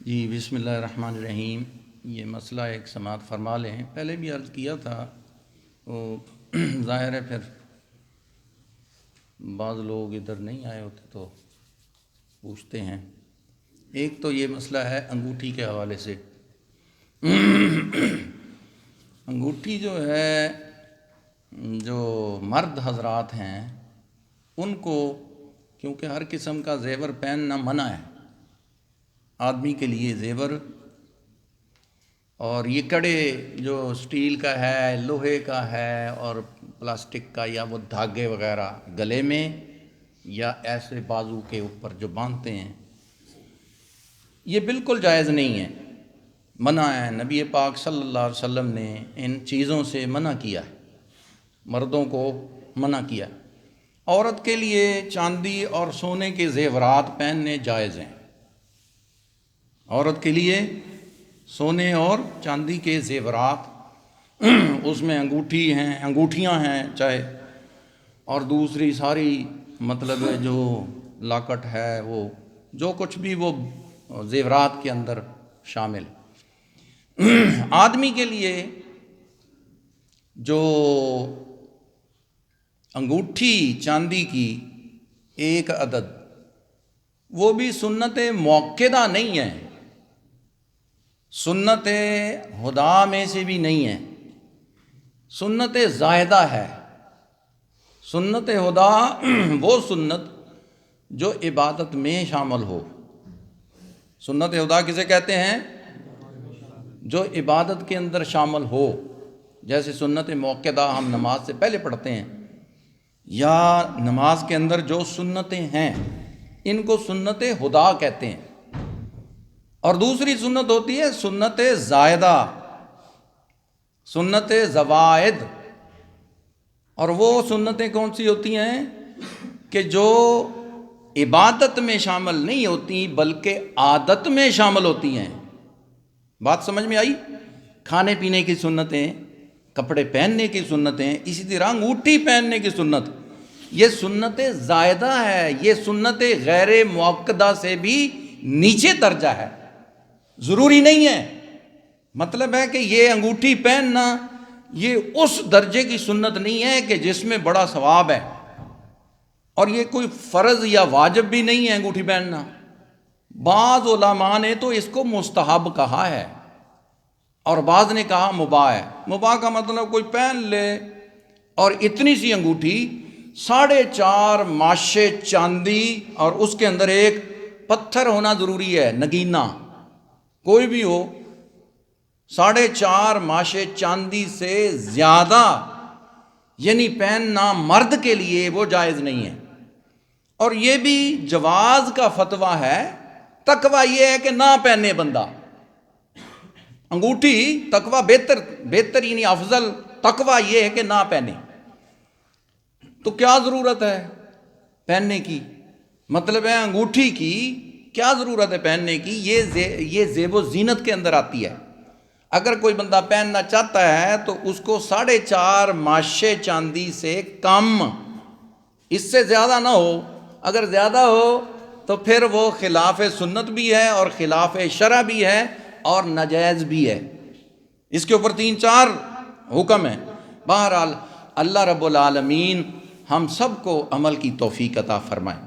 جی بسم اللہ الرحمن الرحیم۔ یہ مسئلہ ایک سماعت فرما لیں، پہلے بھی عرض کیا تھا، وہ ظاہر ہے پھر بعض لوگ ادھر نہیں آئے ہوتے تو پوچھتے ہیں۔ ایک تو یہ مسئلہ ہے انگوٹھی کے حوالے سے۔ انگوٹھی جو ہے، جو مرد حضرات ہیں ان کو، کیونکہ ہر قسم کا زیور پہننا منع ہے آدمی کے لیے، زیور اور یہ کڑے جو سٹیل کا ہے، لوہے کا ہے اور پلاسٹک کا، یا وہ دھاگے وغیرہ گلے میں یا ایسے بازو کے اوپر جو باندھتے ہیں، یہ بالکل جائز نہیں ہے، منع ہے۔ نبی پاک صلی اللہ علیہ وسلم نے ان چیزوں سے منع کیا ہے، مردوں کو منع کیا۔ عورت کے لیے چاندی اور سونے کے زیورات پہننے جائز ہیں، عورت کے لیے سونے اور چاندی کے زیورات، اس میں انگوٹھیاں ہیں چاہے، اور دوسری ساری مطلب جو لاکٹ ہے، وہ جو کچھ بھی وہ زیورات کے اندر شامل۔ آدمی کے لیے جو انگوٹھی چاندی کی ایک عدد، وہ بھی سنت موقدہ نہیں ہے، سنت ہدا میں سے بھی نہیں ہے، سنت زائدہ ہے۔ سنت ہدا وہ سنت جو عبادت میں شامل ہو۔ سنت ہدا کسے کہتے ہیں؟ جو عبادت کے اندر شامل ہو، جیسے سنت موقدہ ہم نماز سے پہلے پڑھتے ہیں، یا نماز کے اندر جو سنتیں ہیں ان کو سنت ہدا کہتے ہیں۔ اور دوسری سنت ہوتی ہے سنت زائدہ، سنت زوائد۔ اور وہ سنتیں کون سی ہوتی ہیں کہ جو عبادت میں شامل نہیں ہوتی بلکہ عادت میں شامل ہوتی ہیں۔ بات سمجھ میں آئی؟ کھانے پینے کی سنتیں، کپڑے پہننے کی سنتیں، اسی طرح انگوٹھی پہننے کی سنت، یہ سنت زائدہ ہے، یہ سنت غیر موقدہ سے بھی نیچے درجہ ہے، ضروری نہیں ہے۔ مطلب ہے کہ یہ انگوٹھی پہننا یہ اس درجے کی سنت نہیں ہے کہ جس میں بڑا ثواب ہے، اور یہ کوئی فرض یا واجب بھی نہیں ہے انگوٹھی پہننا۔ بعض علماء نے تو اس کو مستحب کہا ہے اور بعض نے کہا مباح ہے۔ مباح کا مطلب کوئی پہن لے، اور اتنی سی انگوٹھی 4.5 ماشے چاندی، اور اس کے اندر ایک پتھر ہونا ضروری ہے، نگینہ کوئی بھی ہو، 4.5 ماشے چاندی سے زیادہ یعنی پہننا مرد کے لیے وہ جائز نہیں ہے۔ اور یہ بھی جواز کا فتویٰ ہے، تقویٰ یہ ہے کہ نہ پہنے بندہ انگوٹھی، تقویٰ بہتر یعنی افضل تقویٰ یہ ہے کہ نہ پہنے۔ تو کیا ضرورت ہے پہننے کی؟ مطلب ہے انگوٹھی کی کیا ضرورت ہے پہننے کی؟ یہ زیب و زینت کے اندر آتی ہے۔ اگر کوئی بندہ پہننا چاہتا ہے تو اس کو 4.5 ماشے چاندی سے کم، اس سے زیادہ نہ ہو۔ اگر زیادہ ہو تو پھر وہ خلاف سنت بھی ہے اور خلاف شرع بھی ہے اور ناجائز بھی ہے۔ اس کے اوپر 3-4 حکم ہیں۔ بہرحال اللہ رب العالمین ہم سب کو عمل کی توفیق عطا فرمائے۔